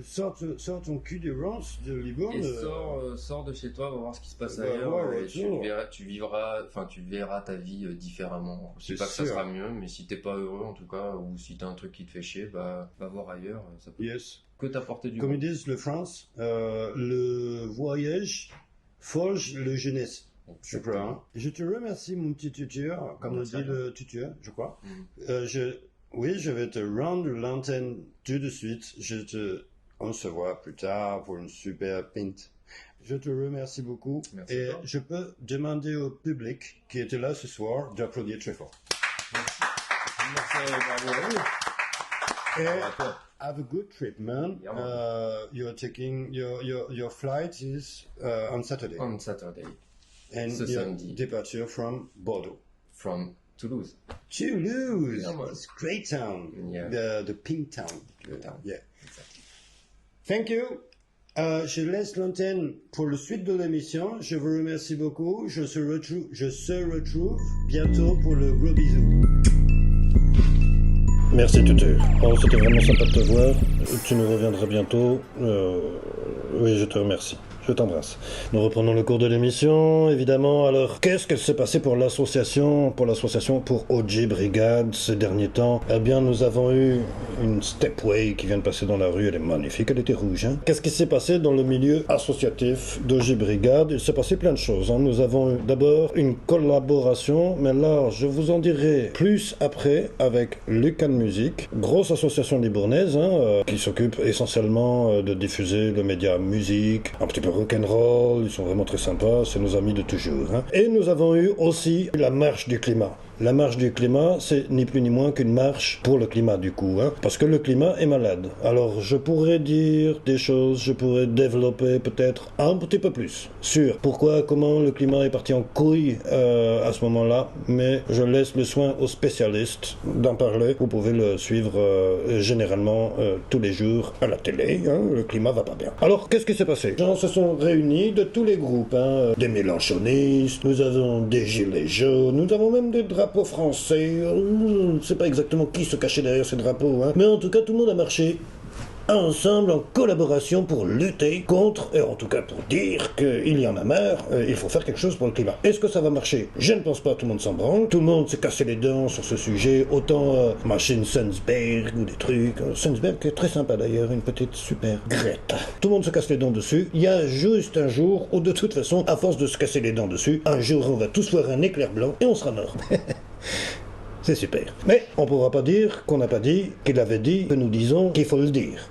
Sors ton cul de Rance, de Libourne. Et sors de chez toi, va voir ce qui se passe Va ailleurs voir et autour. tu verras ta vie différemment. Je C'est dis pas que ça sûr. sera mieux, mais si t'es pas heureux en tout cas, ou si t'as un truc qui te fait chier, va voir ailleurs. Ça peut Yes. que t'apporter du Comme bon. ils disent le France, le voyage forge le jeunesse. Je crois. Hein. Je te remercie, mon petit tuteur, comme on Merci dit à toi. le tuteur, je crois. Mhm. Oui, je vais te rendre l'antenne tout de suite. On se voit plus tard pour une super pinte. Je te remercie beaucoup. Merci Et à toi. je peux demander au public qui était là ce soir d'applaudir très fort. Merci, bravo. Et Bravo à toi. have a good trip, man. Yeah, man. You're taking your flight is on Saturday. On Saturday And ce your samedi. departure from Bordeaux. from Toulouse. Toulouse, Yeah, man. it's great town. Yeah. The pink town. The town. Yeah. Thank you. Je laisse l'antenne pour le suite de l'émission. Je vous remercie beaucoup. Je se retrouve bientôt pour le gros bisou. Merci tuteur. Oh, c'était vraiment sympa de te voir. Tu nous reviendras bientôt. Oui, je te remercie. Je t'embrasse. Nous reprenons le cours de l'émission, évidemment. Alors, qu'est-ce qui s'est passé pour l'association pour OG Brigade ces derniers temps? Eh bien, nous avons eu une stepway qui vient de passer dans la rue. Elle est magnifique, elle était rouge. Hein. Qu'est-ce qui s'est passé dans le milieu associatif d'OG Brigade? Il s'est passé plein de choses. Hein. Nous avons eu d'abord une collaboration, mais là, je vous en dirai plus après avec Lucan Music, grosse association libournaise qui s'occupe essentiellement de diffuser le média musique, un petit peu rock'n'roll, ils sont vraiment très sympas, c'est nos amis de toujours. Hein. Et nous avons eu aussi la marche du climat. La marche du climat, c'est ni plus ni moins qu'une marche pour le climat du coup, hein, parce que le climat est malade. Alors je pourrais dire des choses, je pourrais développer peut-être un petit peu plus sur pourquoi, comment le climat est parti en couille à ce moment-là, mais je laisse le soin aux spécialistes d'en parler. Vous pouvez le suivre généralement tous les jours à la télé, hein, le climat va pas bien. Alors qu'est-ce qui s'est passé? Les gens se sont réunis de tous les groupes, hein, des mélanchonistes, nous avons des gilets jaunes, nous avons même des drapeaux français, je ne sais pas exactement qui se cachait derrière ces drapeaux, hein. Mais en tout cas tout le monde a marché ensemble, en collaboration pour lutter contre, et en tout cas pour dire qu'il y en a marre, il faut faire quelque chose pour le climat. Est-ce que ça va marcher? Je ne pense pas, tout le monde s'en branle, tout le monde s'est cassé les dents sur ce sujet, autant machine Sensberg ou des trucs, Sensberg qui est très sympa d'ailleurs, une petite super Greta. Tout le monde se casse les dents dessus, il y a juste un jour où de toute façon, à force de se casser les dents dessus, un jour on va tous voir un éclair blanc et on sera mort. C'est super. Mais on pourra pas dire qu'on n'a pas dit qu'il avait dit que nous disons qu'il faut le dire.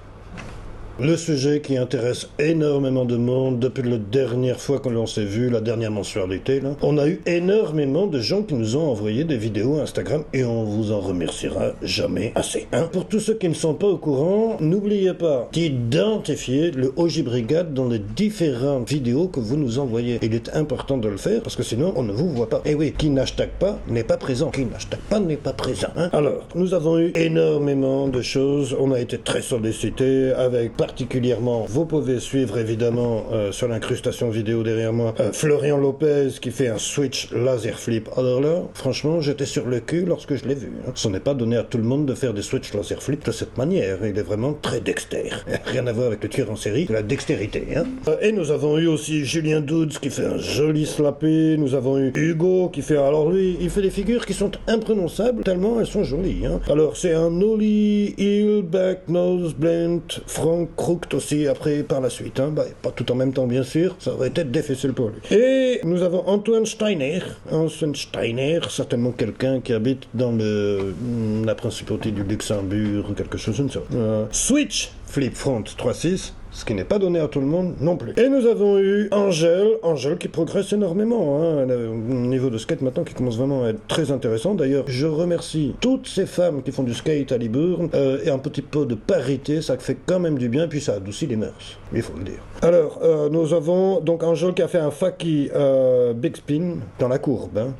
le sujet qui intéresse énormément de monde depuis la dernière fois qu'on s'est vu, la dernière mensualité. Là. On a eu énormément de gens qui nous ont envoyé des vidéos Instagram et on vous en remerciera jamais assez. Hein. Pour tous ceux qui ne sont pas au courant, n'oubliez pas d'identifier le OJ Brigade dans les différentes vidéos que vous nous envoyez. Il est important de le faire parce que sinon on ne vous voit pas. Et oui, qui n'hashtag pas n'est pas présent. Qui n'hashtag pas n'est pas présent. Hein. Alors, nous avons eu énormément de choses. On a été très sollicités avec particulièrement, vous pouvez suivre évidemment sur l'incrustation vidéo derrière moi, Florian Lopez qui fait un switch laser flip. Alors là, franchement, j'étais sur le cul lorsque je l'ai vu. Hein. Ce n'est pas donné à tout le monde de faire des switch laser flip de cette manière. Il est vraiment très dextère. Rien à voir avec le tueur en série, c'est la dextérité. Hein. Et nous avons eu aussi Julien Douds qui fait un joli slappy. Nous avons eu Hugo qui fait... Alors lui, il fait des figures qui sont imprononçables tellement elles sont jolies. Hein. Alors c'est un nollie, heel, back, nose, blend, front, crooked aussi après par la suite. Hein. Bah, pas tout en même temps bien sûr, ça aurait été difficile pour lui. Et nous avons Antoine Steiner. Antoine Steiner, certainement quelqu'un qui habite dans la principauté du Luxembourg ou quelque chose comme ça. Switch Flip Front 3.6. Ce qui n'est pas donné à tout le monde non plus. Et nous avons eu Angèle qui progresse énormément. Hein. Elle a un niveau de skate maintenant qui commence vraiment à être très intéressant. D'ailleurs, je remercie toutes ces femmes qui font du skate à Libourne. Et un petit peu de parité, ça fait quand même du bien, puis ça adoucit les mœurs, il faut le dire. Alors, nous avons donc Angèle qui a fait un Faki Big Spin dans la courbe. Hein.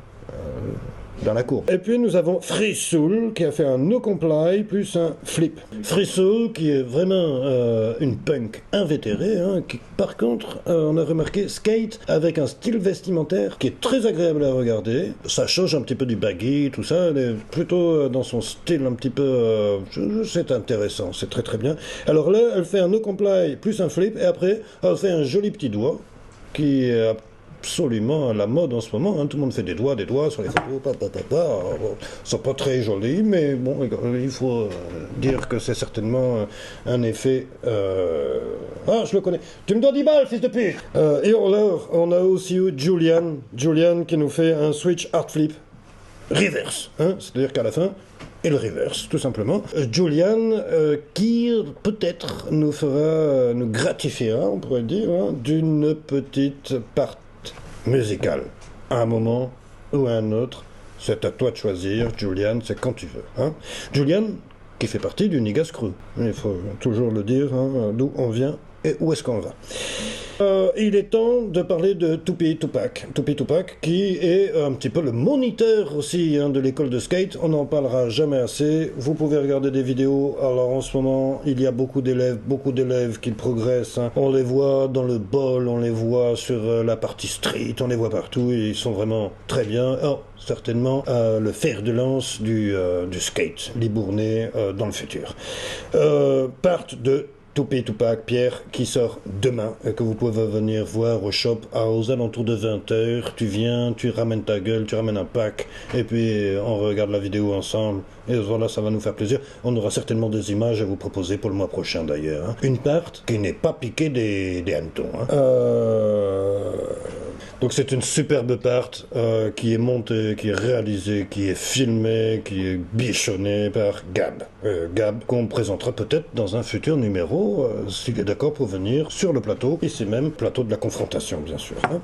Dans la courbe. Et puis nous avons Frisoul qui a fait un no comply plus un flip. Frisoul qui est vraiment une punk invétérée, hein, qui par contre on a remarqué skate avec un style vestimentaire qui est très agréable à regarder. Ça change un petit peu du baggy, tout ça. Elle est plutôt dans son style un petit peu. C'est intéressant, c'est très très bien. Alors là, elle fait un no comply plus un flip et après elle fait un joli petit doigt qui est absolument à la mode en ce moment, hein. Tout le monde fait des doigts sur les photos, c'est pas très joli, mais bon, il faut dire que c'est certainement un effet... Ah, je le connais. Tu me dois 10 balles, fils de pute. Et alors, on a aussi eu Julian qui nous fait un switch art flip reverse, hein, c'est-à-dire qu'à la fin, et le reverse, tout simplement. Julian, qui peut-être nous gratifiera, on pourrait dire, hein, d'une petite partie musicale. À un moment ou à un autre, c'est à toi de choisir, Julian, c'est quand tu veux. Hein. Julian, qui fait partie du Niggas Crew. Il faut toujours le dire, hein, d'où on vient et où est-ce qu'on va. Il est temps de parler de Tupi Tupac, qui est un petit peu le moniteur aussi, hein, de l'école de skate. On n'en parlera jamais assez. Vous pouvez regarder des vidéos. Alors en ce moment, il y a beaucoup d'élèves qui progressent. Hein. On les voit dans le bol, on les voit sur la partie street, on les voit partout. Et ils sont vraiment très bien. Oh, certainement le fer de lance du skate libournais dans le futur. Partent de Tupi Tupac, Pierre, qui sort demain, et que vous pouvez venir voir au shop aux alentours de 20h. Tu viens, tu ramènes ta gueule, tu ramènes un pack, et puis on regarde la vidéo ensemble. Et voilà, ça va nous faire plaisir. On aura certainement des images à vous proposer pour le mois prochain d'ailleurs. Hein. Une part qui n'est pas piquée des hannetons. Hein. Donc c'est une superbe part qui est montée, qui est réalisée, qui est filmée, qui est bichonnée par Gab. Gab qu'on présentera peut-être dans un futur numéro, s'il est d'accord pour venir sur le plateau, ici même, plateau de la confrontation bien sûr. Hein.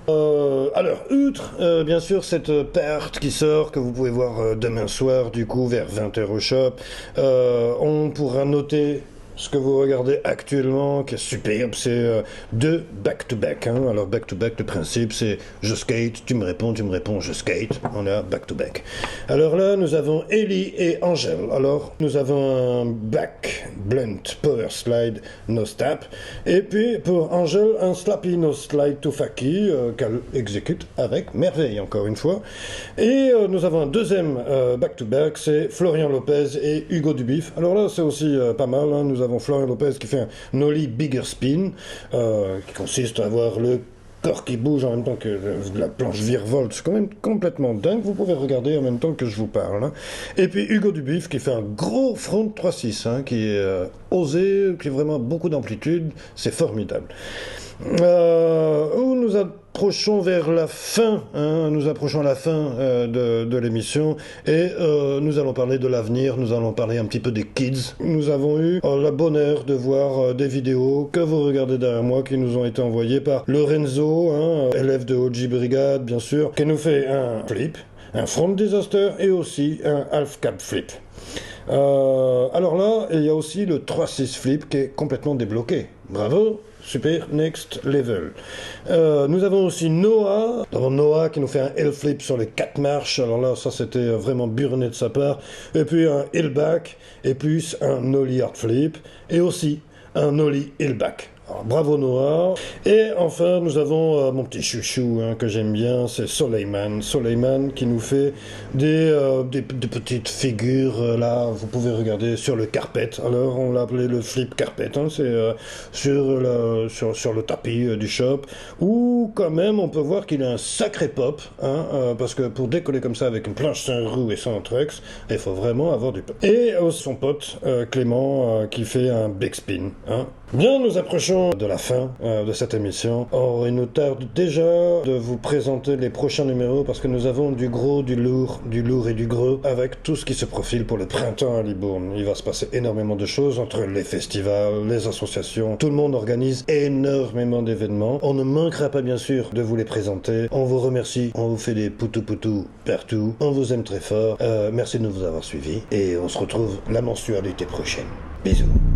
Alors, outre bien sûr cette part qui sort, que vous pouvez voir demain soir du coup vers 20h au shop, on pourra noter ce que vous regardez actuellement, qui est superbe, c'est deux back-to-back. Hein. Alors back-to-back, le principe, c'est je skate, tu me réponds, je skate. On est back-to-back. Alors là, nous avons Ellie et Angèle. Alors, nous avons un back blend power slide no step. Et puis, pour Angèle, un slappy no slide to faki qu'elle exécute avec merveille, encore une fois. Et nous avons un deuxième back-to-back, c'est Florian Lopez et Hugo Dubuif. Alors là, c'est aussi pas mal. Hein. Nous avons Florian Lopez qui fait un nollie bigger spin, qui consiste à avoir le corps qui bouge en même temps que la planche virevolte. C'est quand même complètement dingue. Vous pouvez regarder en même temps que je vous parle. Hein. Et puis Hugo Dubuif qui fait un gros front 3-6, hein, qui est osé, qui a vraiment beaucoup d'amplitude. C'est formidable. Où nous a approchons vers la fin, hein, nous approchons à la fin de l'émission et nous allons parler de l'avenir, nous allons parler un petit peu des kids. Nous avons eu le bonheur de voir des vidéos que vous regardez derrière moi qui nous ont été envoyées par Lorenzo, hein, élève de OG Brigade bien sûr, qui nous fait un flip, un front disaster et aussi un half cab flip. Alors là, il y a aussi le 3-6 flip qui est complètement débloqué. Bravo, super, next level. Nous avons aussi Noah. Nous avons Noah qui nous fait un L-flip sur les 4 marches. Alors là, ça c'était vraiment burné de sa part. Et puis un L-back, et puis un Ollie hard flip, et aussi un Ollie L-back. Alors, bravo Noah. Et enfin, nous avons mon petit chouchou hein, que j'aime bien, c'est Soleiman. Soleiman qui nous fait des petites figures, là, vous pouvez regarder sur le carpet. Alors, on l'a appelé le flip carpet, hein, c'est sur le tapis du shop, où quand même, on peut voir qu'il a un sacré pop, hein, parce que pour décoller comme ça avec une planche sans roue et sans trex, il faut vraiment avoir du pop. Et son pote, Clément, qui fait un big spin, hein. Bien, nous approchons de la fin de cette émission. Or, il nous tarde déjà de vous présenter les prochains numéros parce que nous avons du gros, du lourd et du gros avec tout ce qui se profile pour le printemps à Libourne. Il va se passer énormément de choses entre les festivals, les associations. Tout le monde organise énormément d'événements. On ne manquera pas bien sûr de vous les présenter. On vous remercie, on vous fait des poutou partout. On vous aime très fort. Merci de nous avoir suivis et on se retrouve la mensualité prochaine. Bisous.